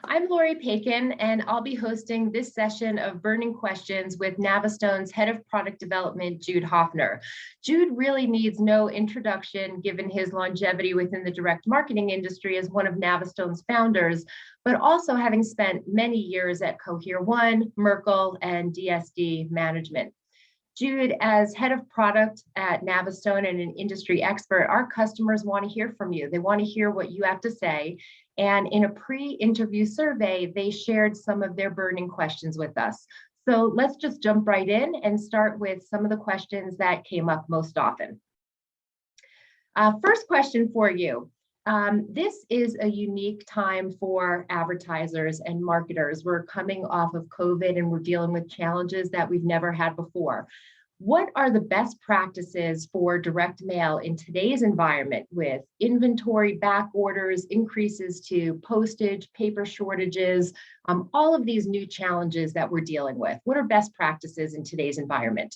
I'm Lori Paikin, and I'll be hosting this session of Burning Questions with NaviStone's Head of Product Development, Jude Hoffner. Jude really needs no introduction given his longevity within the direct marketing industry as one of NaviStone's founders, but also having spent many years at Cohere One, Merkle, and DSD Management. Jude, as head of product at NaviStone and an industry expert, our customers want to hear from you. They want to hear what you have to say. And in a pre-interview survey, they shared some of their burning questions with us. So let's just jump right in and start with some of the questions that came up most often. First question for you. This is a unique time for advertisers and marketers. We're coming off of COVID and we're dealing with challenges that we've never had before. What are the best practices for direct mail in today's environment with inventory back orders, increases to postage, paper shortages, all of these new challenges that we're dealing with? What are best practices in today's environment?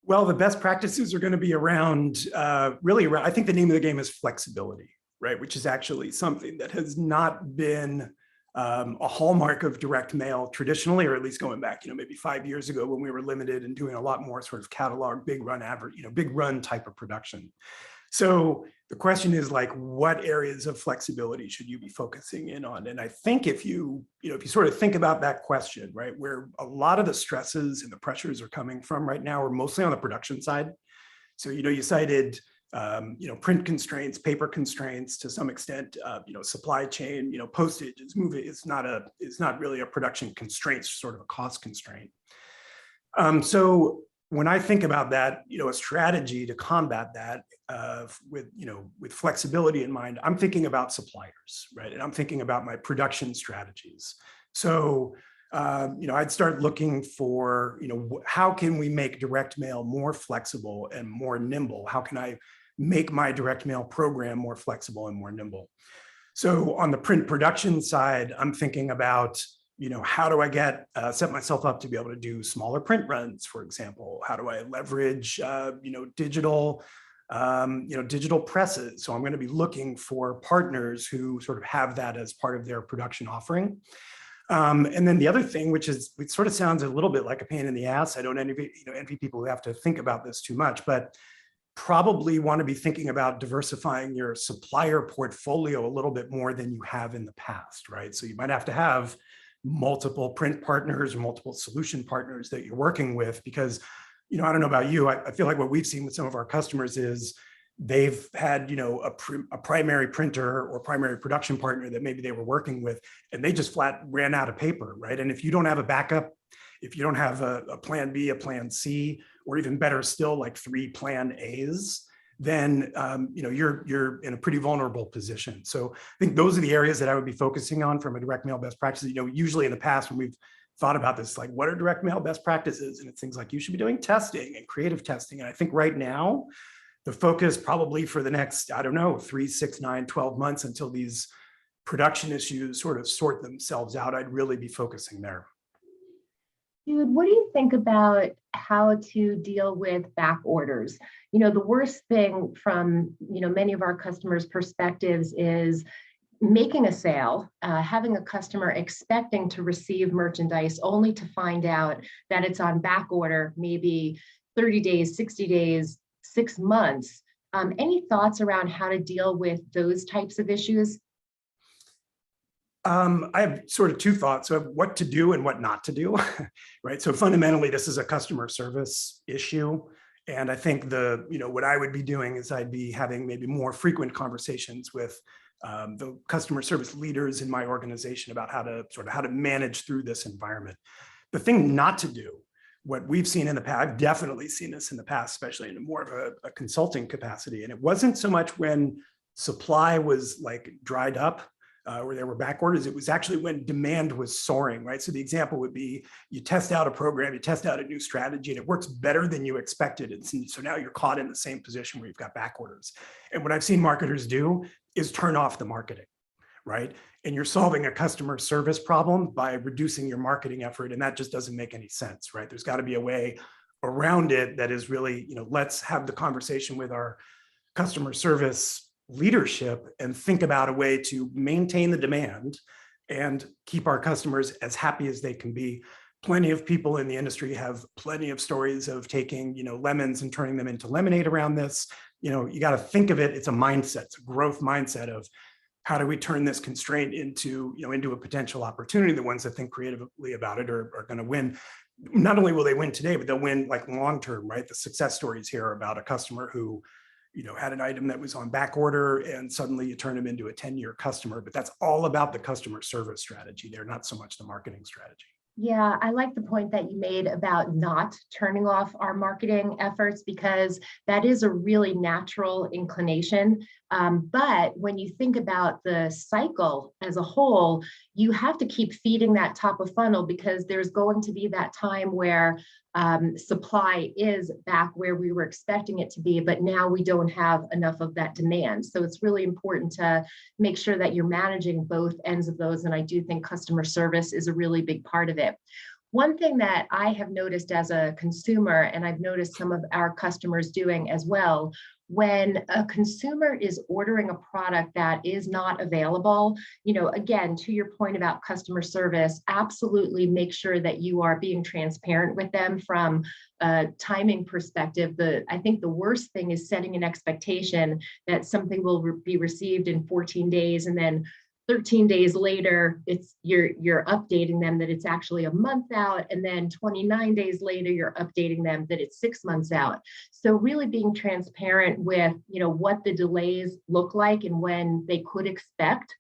Well, the best practices are going to be around, I think the name of the game is flexibility, right? Which is actually something that has not been a hallmark of direct mail traditionally, or at least going back, maybe 5 years ago when we were limited and doing a lot more sort of catalog, big run type of production. So the question is like, what areas of flexibility should you be focusing in on? And I think if you sort of think about that question, right, where a lot of the stresses and the pressures are coming from right now are mostly on the production side. So, you cited, print constraints, paper constraints, to some extent, supply chain, postage is moving. It's not really a production constraint, it's sort of a cost constraint. So when I think about that, a strategy to combat that with flexibility in mind, I'm thinking about suppliers, right? And I'm thinking about my production strategies. So, I'd start looking for, how can we make direct mail more flexible and more nimble? How can I make my direct mail program more flexible and more nimble? So on the print production side, I'm thinking about, how do I set myself up to be able to do smaller print runs, for example? How do I leverage, digital presses? So I'm going to be looking for partners who sort of have that as part of their production offering. And then the other thing, it sort of sounds a little bit like a pain in the ass. I don't envy people who have to think about this too much, but probably want to be thinking about diversifying your supplier portfolio a little bit more than you have in the past, right? So you might have to have multiple print partners or multiple solution partners that you're working with, because, I don't know about you, I feel like what we've seen with some of our customers is they've had, a primary printer or primary production partner that maybe they were working with, and they just flat ran out of paper, right? And if you don't have a backup, if you don't have a plan B, a plan C, or even better still, like 3 plan A's, then you're in a pretty vulnerable position. So I think those are the areas that I would be focusing on from a direct mail best practices. Usually in the past when we've thought about this, like, what are direct mail best practices? And it's things like you should be doing testing and creative testing. And I think right now, the focus probably for the next, 3, 6, 9, 12 months until these production issues sort of sort themselves out, I'd really be focusing there. Jude, what do you think about how to deal with back orders? The worst thing from, many of our customers' perspectives is making a sale, having a customer expecting to receive merchandise only to find out that it's on back order, maybe 30 days, 60 days, 6 months. Any thoughts around how to deal with those types of issues? I have sort of 2 thoughts. So what to do and what not to do, right? So fundamentally, this is a customer service issue. And I think what I would be doing is I'd be having maybe more frequent conversations with the customer service leaders in my organization about how to manage through this environment. The thing not to do, what we've seen in the past, I've definitely seen this in the past, especially in more of a consulting capacity. And it wasn't so much when supply was like dried up, where there were back orders, it was actually when demand was soaring, right? So the example would be, you test out a program, you test out a new strategy, and it works better than you expected. And so now you're caught in the same position where you've got back orders. And what I've seen marketers do is turn off the marketing, right? And you're solving a customer service problem by reducing your marketing effort. And that just doesn't make any sense, right? There's got to be a way around it that is really, let's have the conversation with our customer service leadership and think about a way to maintain the demand and keep our customers as happy as they can be. Plenty of people in the industry have plenty of stories of taking, lemons and turning them into lemonade around this. You got to think of it. It's a mindset, it's a growth mindset of how do we turn this constraint into a potential opportunity. The ones that think creatively about it are going to win. Not only will they win today, but they'll win like long term, right? The success stories here are about a customer who had an item that was on back order and suddenly you turn them into a 10-year customer, but that's all about the customer service strategy. They're not so much the marketing strategy. Yeah, I like the point that you made about not turning off our marketing efforts, because that is a really natural inclination. But when you think about the cycle as a whole, you have to keep feeding that top of funnel, because there's going to be that time where supply is back where we were expecting it to be, but now we don't have enough of that demand. So it's really important to make sure that you're managing both ends of those. And I do think customer service is a really big part of it. One thing that I have noticed as a consumer, and I've noticed some of our customers doing as well, when a consumer is ordering a product that is not available, again, to your point about customer service, absolutely make sure that you are being transparent with them from a timing perspective. I think the worst thing is setting an expectation that something will be received in 14 days and then 13 days later, you're updating them that it's actually a month out, and then 29 days later, you're updating them that it's 6 months out. So really being transparent with, what the delays look like and when they could expect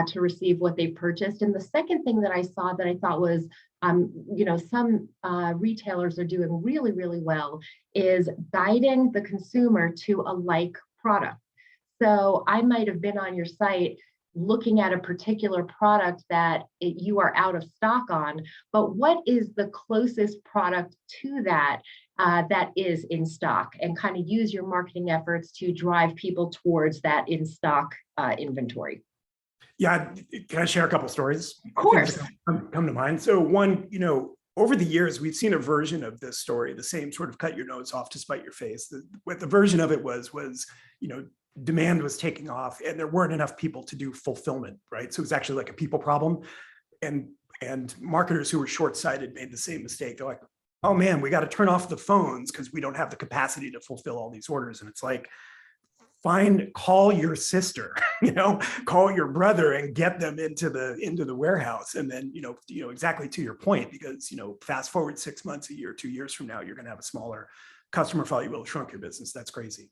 to receive what they purchased. And the second thing that I saw that I thought was, some retailers are doing really, really well is guiding the consumer to a like product. So I might have been on your site looking at a particular product that you are out of stock on, but what is the closest product to that that is in stock, and kind of use your marketing efforts to drive people towards that in stock inventory. Yeah, can I share a couple stories? Of course. Come to mind. So one, over the years, we've seen a version of this story, the same sort of cut your nose off to spite your face. What the version of it was, demand was taking off and there weren't enough people to do fulfillment, right? So it was actually like a people problem. And marketers who were short-sighted made the same mistake. They're like, oh man, we got to turn off the phones because we don't have the capacity to fulfill all these orders. And it's like, call your sister, call your brother and get them into the warehouse. And then, exactly to your point, because, fast forward 6 months, a year, 2 years from now, you're going to have a smaller customer file. You will have shrunk your business. That's crazy.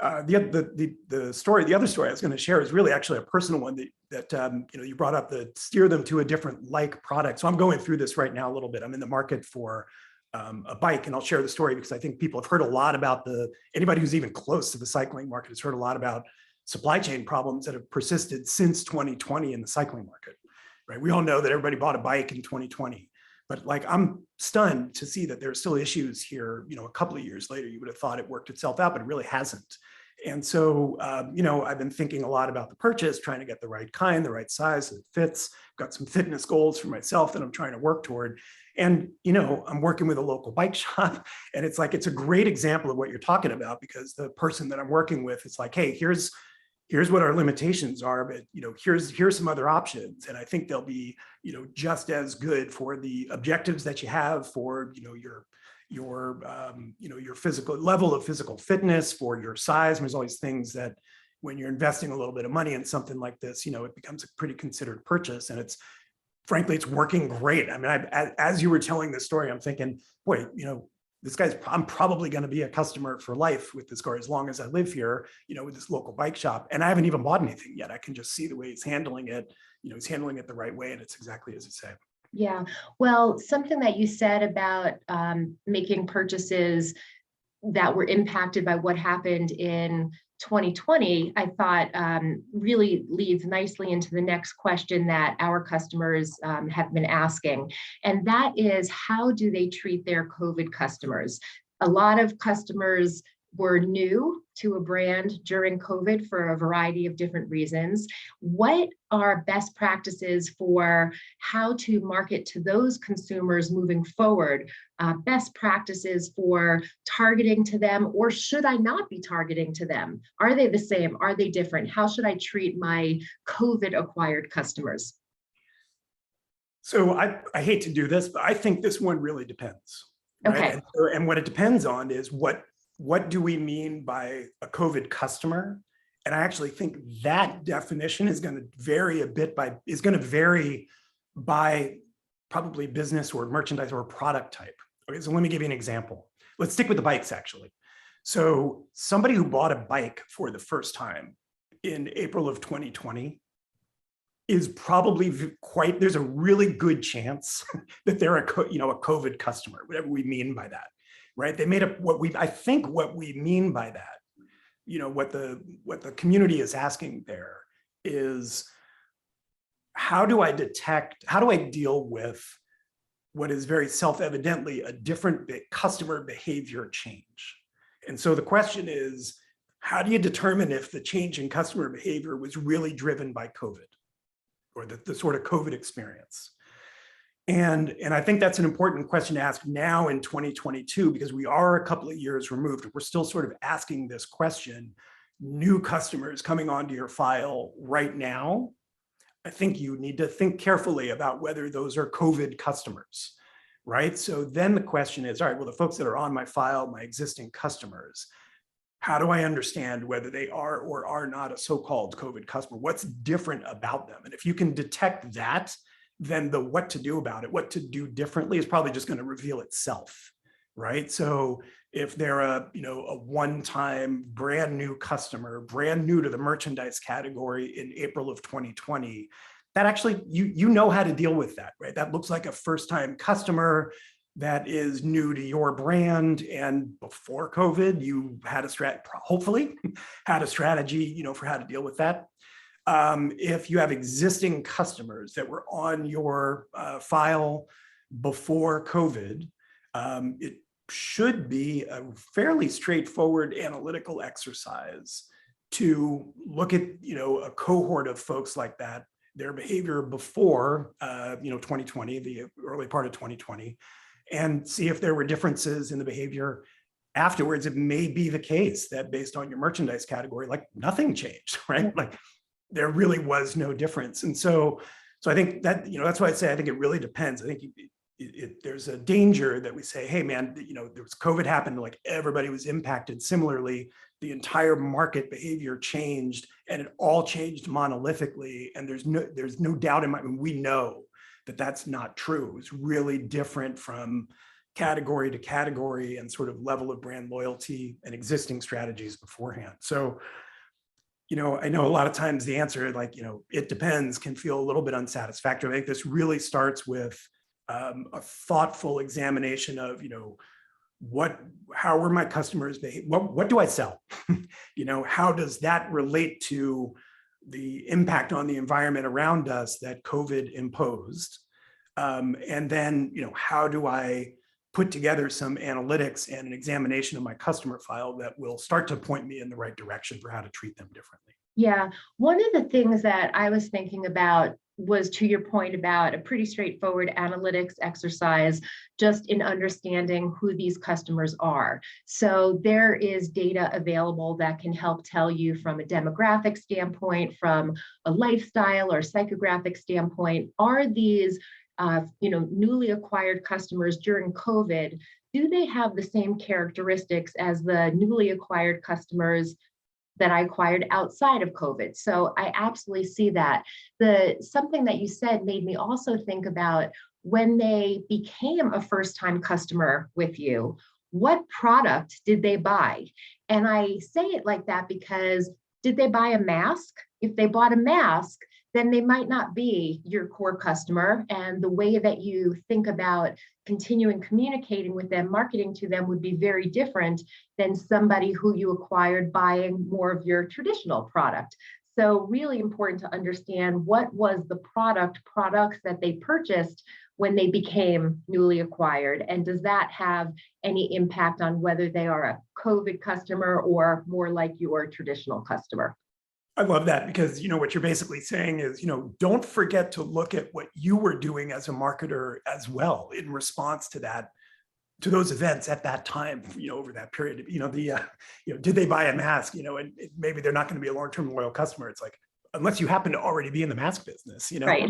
The other story I was going to share is really actually a personal one that you brought up, the steer them to a different product. So I'm going through this right now a little bit. I'm in the market for a bike, and I'll share the story because I think people have heard a lot about anybody who's even close to the cycling market has heard a lot about supply chain problems that have persisted since 2020 in the cycling market, right? We all know that everybody bought a bike in 2020. But I'm stunned to see that there's still issues here, a couple of years later. You would have thought it worked itself out, but it really hasn't. And so, I've been thinking a lot about the purchase, trying to get the right kind, the right size that fits. Got some fitness goals for myself that I'm trying to work toward. And, I'm working with a local bike shop, and it's a great example of what you're talking about, because the person that I'm working with, it's like, hey, here's what our limitations are, but here's some other options, and I think they'll be just as good for the objectives that you have for your physical level of physical fitness, for your size. And there's all these things that when you're investing a little bit of money in something like this, it becomes a pretty considered purchase, and frankly it's working great. I mean, as you were telling this story, I'm thinking, boy, I'm probably going to be a customer for life with this guy as long as I live here, with this local bike shop. And I haven't even bought anything yet. I can just see the way he's handling it. He's handling it the right way. And it's exactly as you say. Yeah. Well, something that you said about making purchases that were impacted by what happened in 2020, I thought really leads nicely into the next question that our customers have been asking. And that is, how do they treat their COVID customers? A lot of customers were new to a brand during COVID for a variety of different reasons. What are best practices for how to market to those consumers moving forward? Best practices for targeting to them, or should I not be targeting to them? Are they the same? Are they different? How should I treat my COVID acquired customers? So I hate to do this, but I think this one really depends, right? Okay. And what it depends on is what do we mean by a COVID customer? And I actually think that definition is going to vary by probably business or merchandise or product type. Okay, so let me give you an example. Let's stick with the bikes, actually. So somebody who bought a bike for the first time in April of 2020 is probably there's a really good chance that they're a COVID customer, whatever we mean by that, right? They made up what we mean by that, what the community is asking there is, how do I deal with what is very self-evidently a different customer behavior change? And so the question is, how do you determine if the change in customer behavior was really driven by COVID, or the sort of COVID experience? And I think that's an important question to ask now in 2022, because we are a couple of years removed. We're still sort of asking this question. New customers coming onto your file right now, I think you need to think carefully about whether those are COVID customers, right? So then the question is, all right, well, the folks that are on my file, my existing customers, how do I understand whether they are or are not a so-called COVID customer? What's different about them? And if you can detect that, then the what to do about it, what to do differently, is probably just going to reveal itself, right? So if they're a one-time brand new customer, brand new to the merchandise category in April of 2020, that actually, you know how to deal with that, right? That looks like a first-time customer that is new to your brand, and before COVID, you had hopefully had a strategy, for how to deal with that. If you have existing customers that were on your file before COVID, it should be a fairly straightforward analytical exercise to look at, a cohort of folks like that, their behavior before, 2020, the early part of 2020, and see if there were differences in the behavior afterwards. It may be the case that based on your merchandise category, like nothing changed, right? Like there really was no difference. And so I think that, that's why I say, I think it really depends. I think there's a danger that we say, hey man, there was COVID happened, like everybody was impacted similarly. The entire market behavior changed, and it all changed monolithically. And there's no doubt in my mind, we know that that's not true. It's really different from category to category and sort of level of brand loyalty and existing strategies beforehand. So, I know a lot of times the answer, like, it depends, can feel a little bit unsatisfactory. I think this really starts with a thoughtful examination of, how were my customers behave? What do I sell? How does that relate to the impact on the environment around us that COVID imposed? And then, how do I put together some analytics and an examination of my customer file that will start to point me in the right direction for how to treat them differently? Yeah, one of the things that I was thinking about was, to your point, about a pretty straightforward analytics exercise, just in understanding who these customers are. So there is data available that can help tell you from a demographic standpoint, from a lifestyle or psychographic standpoint, are these newly acquired customers during COVID, do they have the same characteristics as the newly acquired customers that I acquired outside of COVID? So I absolutely see that. Something that you said made me also think about, when they became a first-time customer with you, what product did they buy? And I say it like that because, did they buy a mask? If they bought a mask, then they might not be your core customer. And the way that you think about continuing communicating with them, marketing to them, would be very different than somebody who you acquired buying more of your traditional product. So really important to understand, what was the products that they purchased when they became newly acquired? And does that have any impact on whether they are a COVID customer or more like your traditional customer? I love that, because, what you're basically saying is, don't forget to look at what you were doing as a marketer as well in response to that, to those events at that time, over that period. Did they buy a mask? And maybe they're not going to be a long-term loyal customer. It's like, unless you happen to already be in the mask business, Right.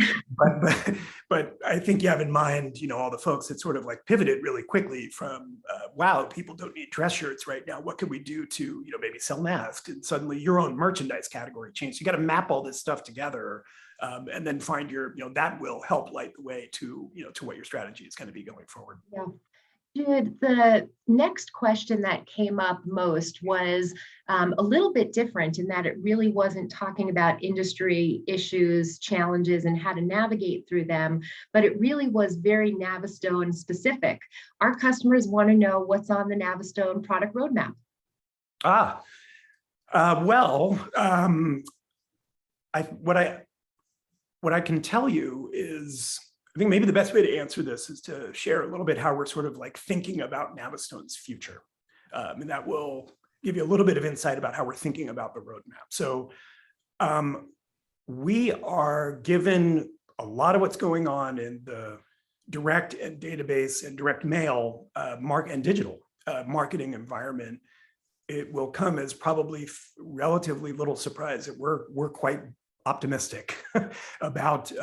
But I think you have in mind, all the folks that sort of like pivoted really quickly from, wow, people don't need dress shirts right now. What can we do to, maybe sell masks? And suddenly your own merchandise category changed. You got to map all this stuff together, and then find your, that will help light the way to, to what your strategy is going to be going forward. Yeah. Jude, the next question that came up most was a little bit different in that it really wasn't talking about industry issues, challenges, and how to navigate through them, but it really was very NaviStone specific. Our customers want to know what's on the NaviStone product roadmap. What I can tell you is, I think maybe the best way to answer this is to share a little bit how we're sort of like thinking about NaviStone's future. And that will give you a little bit of insight about how we're thinking about the roadmap. So we are, given a lot of what's going on in the direct and database and direct mail and digital marketing environment, it will come as probably relatively little surprise that we're quite optimistic about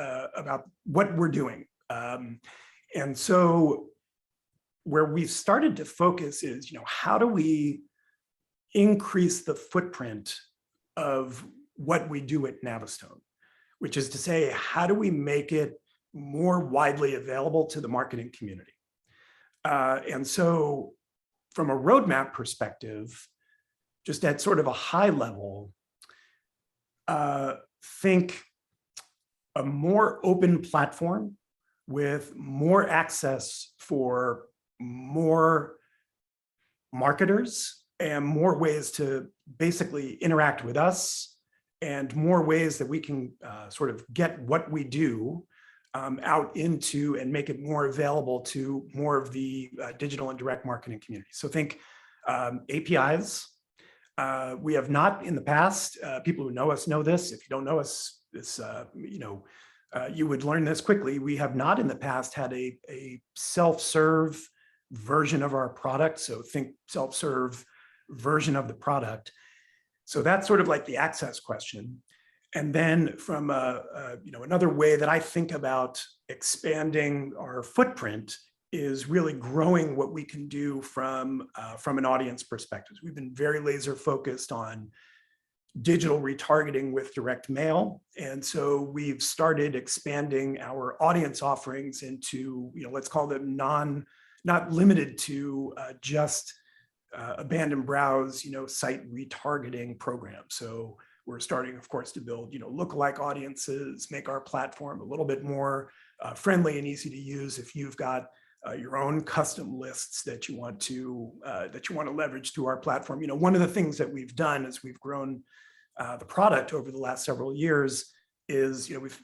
what we're doing. And so where we've started to focus is, how do we increase the footprint of what we do at NaviStone, which is to say, how do we make it more widely available to the marketing community? And so from a roadmap perspective, just at sort of a high level, think a more open platform with more access for more marketers and more ways to basically interact with us, and more ways that we can sort of get what we do out into and make it more available to more of the digital and direct marketing community. So think APIs. We have not in the past, people who know us know this. If you don't know us, you would learn this quickly. We have not in the past had a self-serve version of our product. So think self-serve version of the product. So that's sort of like the access question. And then from another way that I think about expanding our footprint is really growing what we can do from an audience perspective. We've been very laser focused on digital retargeting with direct mail. And so we've started expanding our audience offerings into, let's call them not limited to just abandoned browse, site retargeting programs. So we're starting, of course, to build, lookalike audiences, make our platform a little bit more friendly and easy to use if you've got your own custom lists that you want to leverage through our platform. One of the things that we've done as we've grown the product over the last several years is, we've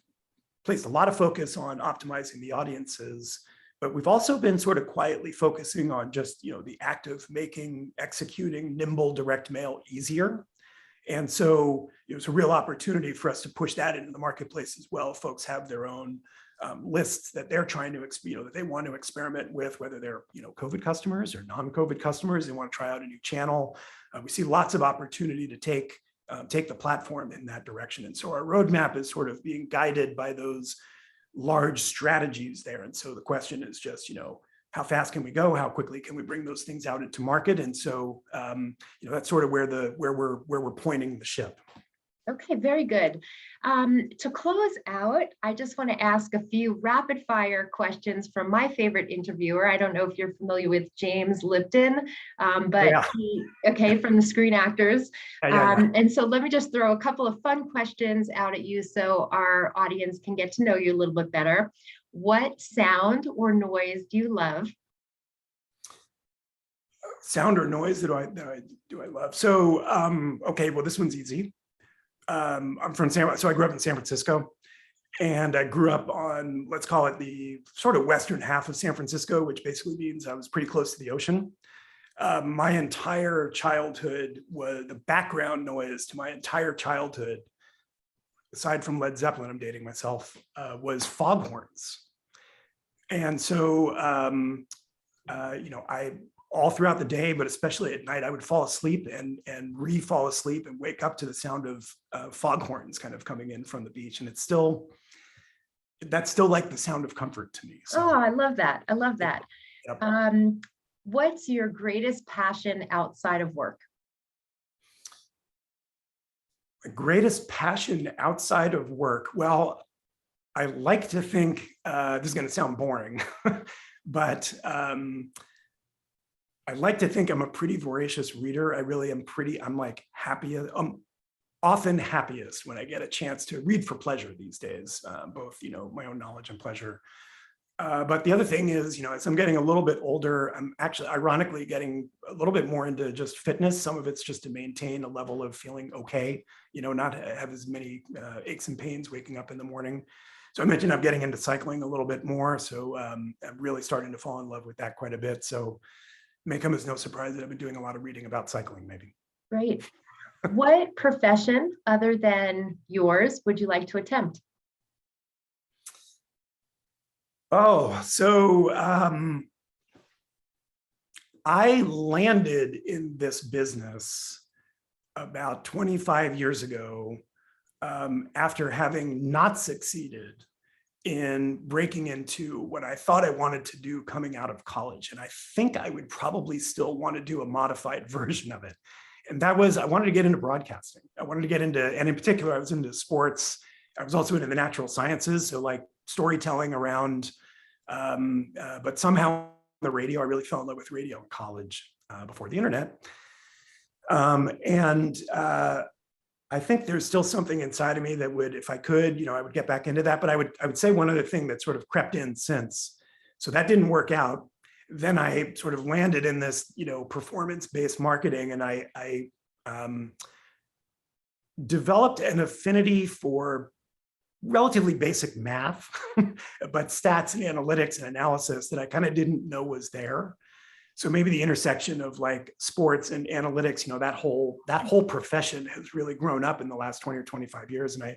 placed a lot of focus on optimizing the audiences, but we've also been sort of quietly focusing on just, the act of executing nimble direct mail easier. And so it's a real opportunity for us to push that into the marketplace as well. Folks have their own lists that they're trying to, that they want to experiment with, whether they're, COVID customers or non-COVID customers. They want to try out a new channel. We see lots of opportunity to take the platform in that direction. And so our roadmap is sort of being guided by those large strategies there. And so the question is just, how fast can we go? How quickly can we bring those things out into market? And so, that's sort of where we're pointing the ship. Okay, very good. To close out, I just want to ask a few rapid fire questions from my favorite interviewer. I don't know if you're familiar with James Lipton, but yeah. From the Screen Actors. And so let me just throw a couple of fun questions out at you so our audience can get to know you a little bit better. What sound or noise do you love? Sound or noise do I love? So, well, this one's easy. I'm from so I grew up in San Francisco, And I grew up on, let's call it the sort of western half of San Francisco, which basically means I was pretty close to the ocean. My entire childhood was the background noise to my entire childhood, aside from Led Zeppelin, I'm dating myself, was foghorns. And so, I all throughout the day, but especially at night, I would fall asleep and re-fall asleep and wake up to the sound of foghorns kind of coming in from the beach. And that's still like the sound of comfort to me. So, Oh, I love that. I love that. yep. What's your greatest passion outside of work? My greatest passion outside of work. Well, I like to think, this is going to sound boring, but I like to think I'm a pretty voracious reader. I really am I'm like happy. I'm often happiest when I get a chance to read for pleasure these days, both, my own knowledge and pleasure. But the other thing is, as I'm getting a little bit older, I'm actually ironically getting a little bit more into just fitness. Some of it's just to maintain a level of feeling okay, not have as many aches and pains waking up in the morning. So I mentioned I'm getting into cycling a little bit more. So I'm really starting to fall in love with that quite a bit. So it may come as no surprise that I've been doing a lot of reading about cycling, maybe. Great. What profession other than yours would you like to attempt? Oh, so I landed in this business about 25 years ago after having not succeeded in breaking into what I thought I wanted to do coming out of college. And I think I would probably still want to do a modified version of it. And that was, I wanted to get into broadcasting. I wanted to get into, and in particular, I was into sports. I was also into the natural sciences. So like storytelling around, but somehow the radio, I really fell in love with radio in college before the internet. I think there's still something inside of me that would, if I could, I would get back into that. But I would say one other thing that sort of crept in since. So that didn't work out. Then I sort of landed in this, performance-based marketing, and I developed an affinity for relatively basic math, but stats and analytics and analysis that I kind of didn't know was there. So maybe the intersection of like sports and analytics, that whole profession has really grown up in the last 20 or 25 years. And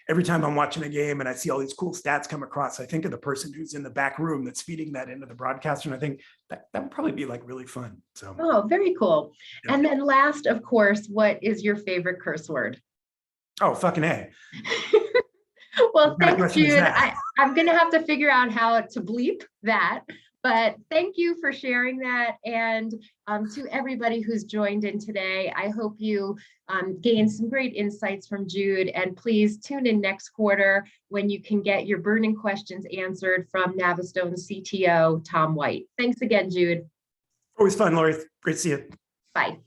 every time I'm watching a game and I see all these cool stats come across, I think of the person who's in the back room that's feeding that into the broadcaster. And I think that would probably be like really fun. So, oh, very cool. Yeah. And then last, of course, what is your favorite curse word? Oh, fucking A. Well, thanks, Jude. I'm going to have to figure out how to bleep that. But thank you for sharing that. And to everybody who's joined in today, I hope you gained some great insights from Jude. And please tune in next quarter when you can get your burning questions answered from NaviStone CTO, Tom White. Thanks again, Jude. Always fun, Lori. Great to see you. Bye.